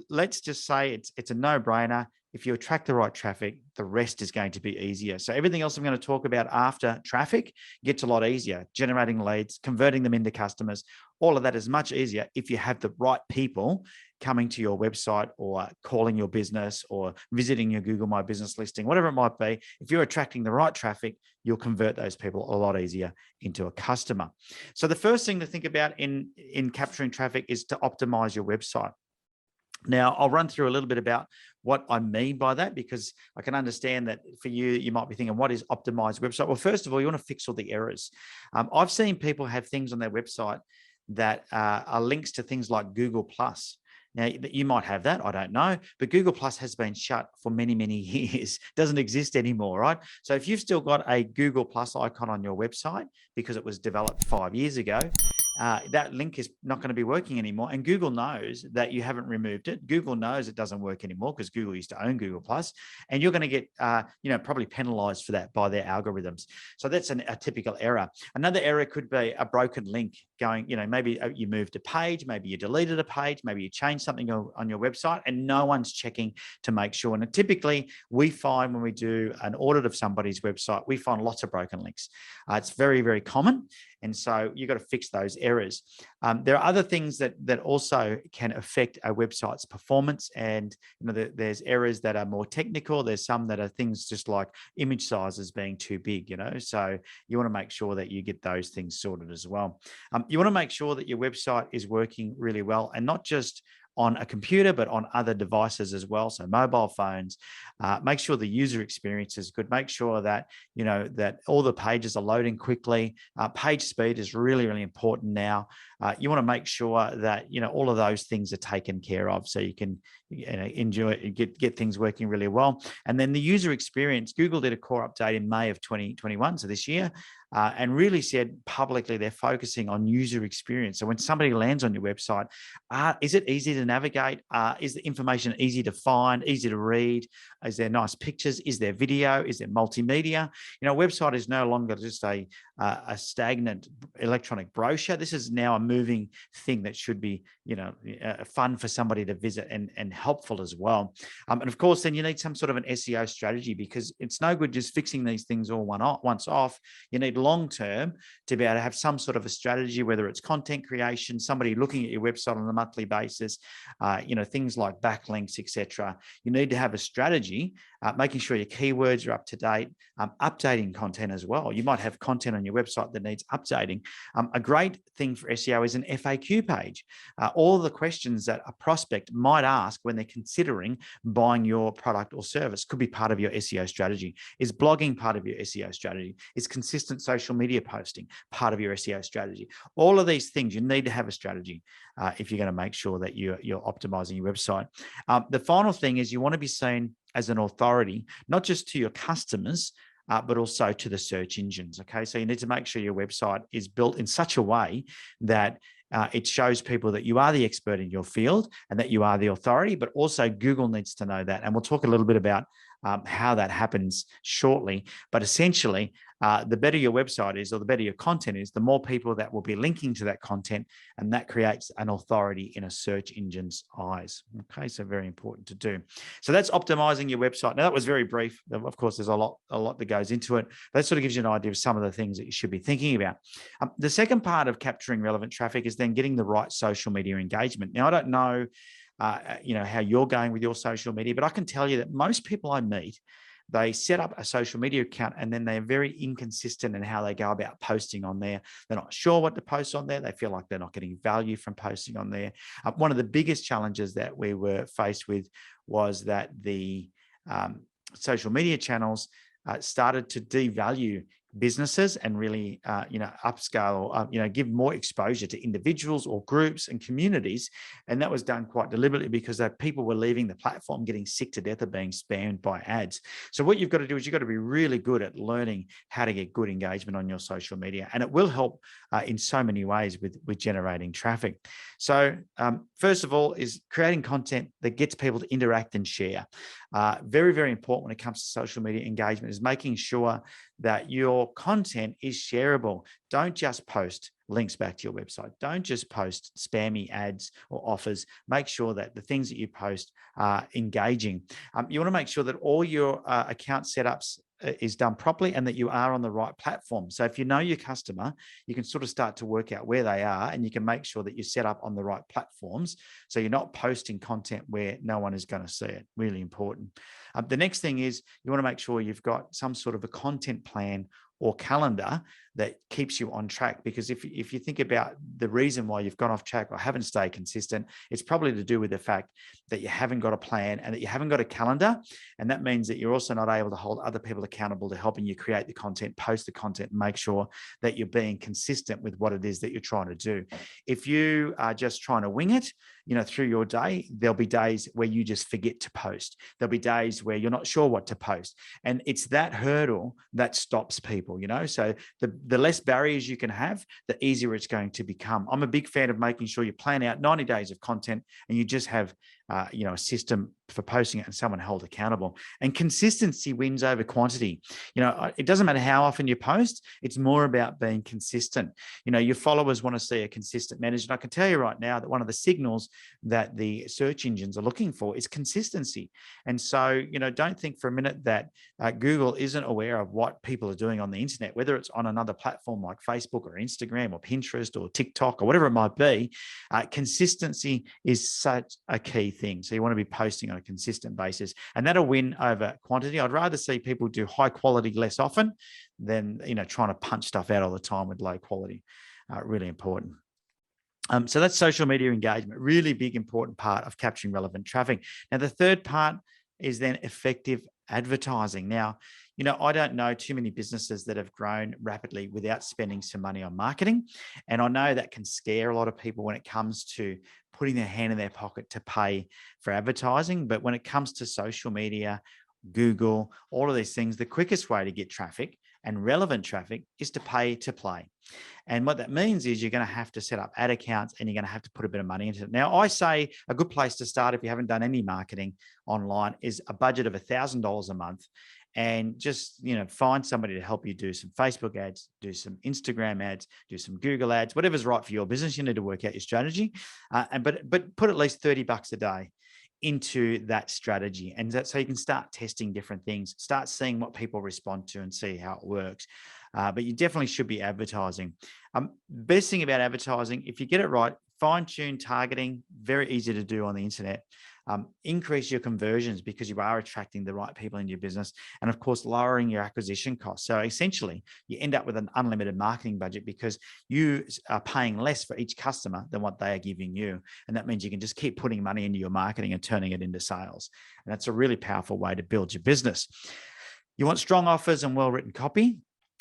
let's just say it's a no-brainer. If you attract the right traffic, the rest is going to be easier. So everything else I'm going to talk about after traffic gets a lot easier. Generating leads, converting them into customers, all of that is much easier if you have the right people coming to your website or calling your business or visiting your Google My Business listing, whatever it might be. If you're attracting the right traffic, you'll convert those people a lot easier into a customer. So the first thing to think about in capturing traffic is to optimize your website. Now, I'll run through a little bit about what I mean by that, because I can understand that for you, you might be thinking, what is optimized website? Well, first of all, you want to fix all the errors. I've seen people have things on their website that are links to things like Google Plus. Now, you might have that, I don't know, but Google Plus has been shut for many, many years, doesn't exist anymore, right? So if you've still got a Google Plus icon on your website because it was developed 5 years ago, that link is not going to be working anymore. And Google knows that you haven't removed it. Google knows it doesn't work anymore because Google used to own Google Plus, and you're going to get, probably penalized for that by their algorithms. So that's a typical error. Another error could be a broken link going, maybe you moved a page, maybe you deleted a page, maybe you changed something on your website and no one's checking to make sure. And typically we find when we do an audit of somebody's website, we find lots of broken links. It's very, very common. And so you've got to fix those errors. There are other things that also can affect a website's performance. And there's errors that are more technical. There's some that are things just like image sizes being too big, So you want to make sure that you get those things sorted as well. You want to make sure that your website is working really well, and not just on a computer, but on other devices as well. So mobile phones, make sure the user experience is good. Make sure that, that all the pages are loading quickly. Page speed is really, really important now. You want to make sure that, all of those things are taken care of so you can enjoy, get things working really well. And then the user experience, Google did a core update in May of 2021, so this year, and really said publicly they're focusing on user experience. So when somebody lands on your website, is it easy to navigate? Is the information easy to find, easy to read? Is there nice pictures? Is there video? Is there multimedia? A website is no longer just a stagnant electronic brochure. This is now a moving thing that should be, fun for somebody to visit and helpful as well. And of course, then you need some sort of an SEO strategy, because it's no good just fixing these things all once off. You need long-term to be able to have some sort of a strategy, whether it's content creation, somebody looking at your website on a monthly basis, things like backlinks, etc. You need to have a strategy, making sure your keywords are up to date, updating content as well. You might have content on your website that needs updating. A great thing for SEO is an FAQ page. All the questions that a prospect might ask when they're considering buying your product or service could be part of your SEO strategy. Is blogging part of your SEO strategy? Is consistent social media posting part of your SEO strategy? All of these things, you need to have a strategy if you're going to make sure that you're optimizing your website. The final thing is you want to be seen as an authority, not just to your customers, but also to the search engines. Okay, so you need to make sure your website is built in such a way that it shows people that you are the expert in your field and that you are the authority, but also Google needs to know that. And we'll talk a little bit about how that happens shortly. But essentially, the better your website is, or the better your content is, the more people that will be linking to that content, and that creates an authority in a search engine's eyes. Okay, so very important to do. So that's optimizing your website. Now, that was very brief. Of course, there's a lot that goes into it. But that sort of gives you an idea of some of the things that you should be thinking about. The second part of capturing relevant traffic is then getting the right social media engagement. Now, I don't know how you're going with your social media, but I can tell you that most people I meet, they set up a social media account and then they're very inconsistent in how they go about posting on there. They're not sure what to post on there. They feel like they're not getting value from posting on there. One of the biggest challenges that we were faced with was that the social media channels started to devalue businesses and really, upscale or, give more exposure to individuals or groups and communities. And that was done quite deliberately because people were leaving the platform getting sick to death of being spammed by ads. So what you've got to do is you've got to be really good at learning how to get good engagement on your social media. And it will help in so many ways with generating traffic. So first of all is creating content that gets people to interact and share. Very, very important when it comes to social media engagement is making sure that your content is shareable. Don't just post links back to your website. Don't just post spammy ads or offers. Make sure that the things that you post are engaging. You want to make sure that all your account setups is done properly and that you are on the right platform. So if you know your customer, you can sort of start to work out where they are, and you can make sure that you're set up on the right platforms. So you're not posting content where no one is going to see it. Really important. The next thing is you want to make sure you've got some sort of a content plan or calendar that keeps you on track. Because if you think about the reason why you've gone off track or haven't stayed consistent, it's probably to do with the fact that you haven't got a plan and that you haven't got a calendar. And that means that you're also not able to hold other people accountable to helping you create the content, post the content, and make sure that you're being consistent with what it is that you're trying to do. If you are just trying to wing it, through your day, there'll be days where you just forget to post. There'll be days where you're not sure what to post. And it's that hurdle that stops people, So the less barriers you can have, the easier it's going to become. I'm a big fan of making sure you plan out 90 days of content and you just have a system for posting it and someone held accountable. And consistency wins over quantity. It doesn't matter how often you post, it's more about being consistent. Your followers want to see a consistent message. And I can tell you right now that one of the signals that the search engines are looking for is consistency. And so, don't think for a minute that Google isn't aware of what people are doing on the internet, whether it's on another platform like Facebook or Instagram or Pinterest or TikTok or whatever it might be. Consistency is such a key thing. So you want to be posting on a consistent basis, and that'll win over quantity. I'd rather see people do high quality less often than trying to punch stuff out all the time with low quality. Really important. So that's social media engagement, really big, important part of capturing relevant traffic. Now, the third part is then effective advertising. Now, I don't know too many businesses that have grown rapidly without spending some money on marketing. And I know that can scare a lot of people when it comes to putting their hand in their pocket to pay for advertising. But when it comes to social media, Google, all of these things, the quickest way to get traffic and relevant traffic is to pay to play. And what that means is you're going to have to set up ad accounts and you're going to have to put a bit of money into it. Now, I say a good place to start if you haven't done any marketing online is a budget of $1,000 a month. And just, find somebody to help you do some Facebook ads, do some Instagram ads, do some Google ads, whatever's right for your business. You need to work out your strategy, but put at least $30 a day into that strategy. And so you can start testing different things, start seeing what people respond to and see how it works. But you definitely should be advertising. Best thing about advertising, if you get it right, fine-tune targeting, very easy to do on the internet. Increase your conversions because you are attracting the right people into your business, and of course lowering your acquisition costs. So essentially you end up with an unlimited marketing budget because you are paying less for each customer than what they are giving you, and that means you can just keep putting money into your marketing and turning it into sales. And that's a really powerful way to build your business. You want strong offers and well-written copy.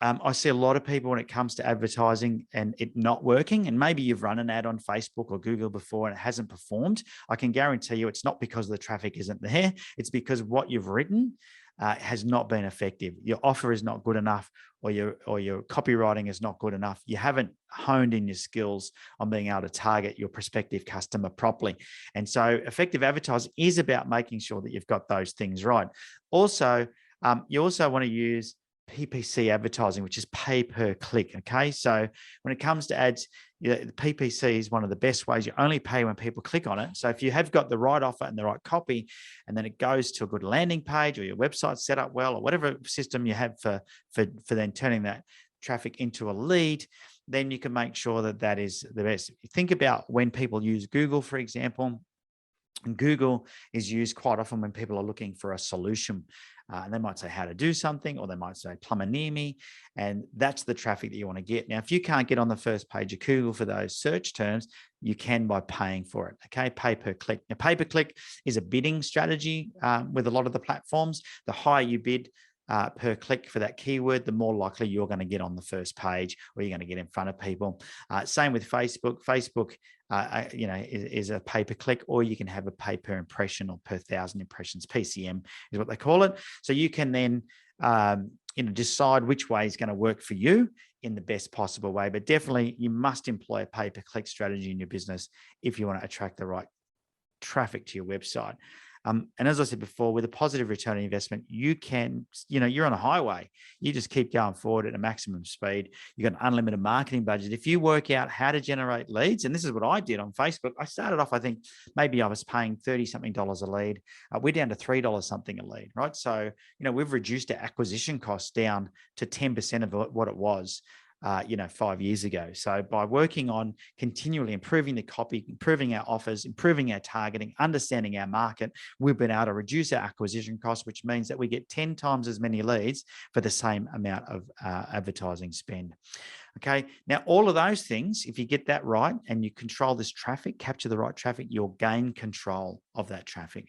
I see a lot of people when it comes to advertising and it not working, and maybe you've run an ad on Facebook or Google before and it hasn't performed. I can guarantee you it's not because the traffic isn't there. It's because what you've written has not been effective. Your offer is not good enough, or your copywriting is not good enough. You haven't honed in your skills on being able to target your prospective customer properly. And so effective advertising is about making sure that you've got those things right. Also, you also want to use PPC advertising, which is pay per click. Okay. So when it comes to ads, the PPC is one of the best ways. You only pay when people click on it. So if you have got the right offer and the right copy, and then it goes to a good landing page, or your website set up well, or whatever system you have for then turning that traffic into a lead, then you can make sure that that is the best. Think about when people use Google, for example. And Google is used quite often when people are looking for a solution. And they might say how to do something, or they might say plumber near me. And that's the traffic that you want to get. Now, if you can't get on the first page of Google for those search terms, you can by paying for it. Okay, pay per click. Now, pay per click is a bidding strategy with a lot of the platforms. The higher you bid per click for that keyword, the more likely you're going to get on the first page, or you're going to get in front of people. Same with Facebook. Facebook, is a pay per click, or you can have a pay per impression or per 1,000 impressions. PCM is what they call it. So you can then decide which way is going to work for you in the best possible way. But definitely, you must employ a pay per click strategy in your business if you want to attract the right traffic to your website. And as I said before, with a positive return on investment, you can, you're on a highway. You just keep going forward at a maximum speed. You've got an unlimited marketing budget. If you work out how to generate leads, and this is what I did on Facebook, I started off, I think maybe I was paying $30 something a lead. We're down to $3 something a lead, right? So, we've reduced our acquisition costs down to 10% of what it was 5 years ago. So by working on continually improving the copy, improving our offers, improving our targeting, understanding our market, we've been able to reduce our acquisition costs, which means that we get 10 times as many leads for the same amount of advertising spend. Okay. Now, all of those things, if you get that right and you control this traffic, capture the right traffic, you'll gain control of that traffic.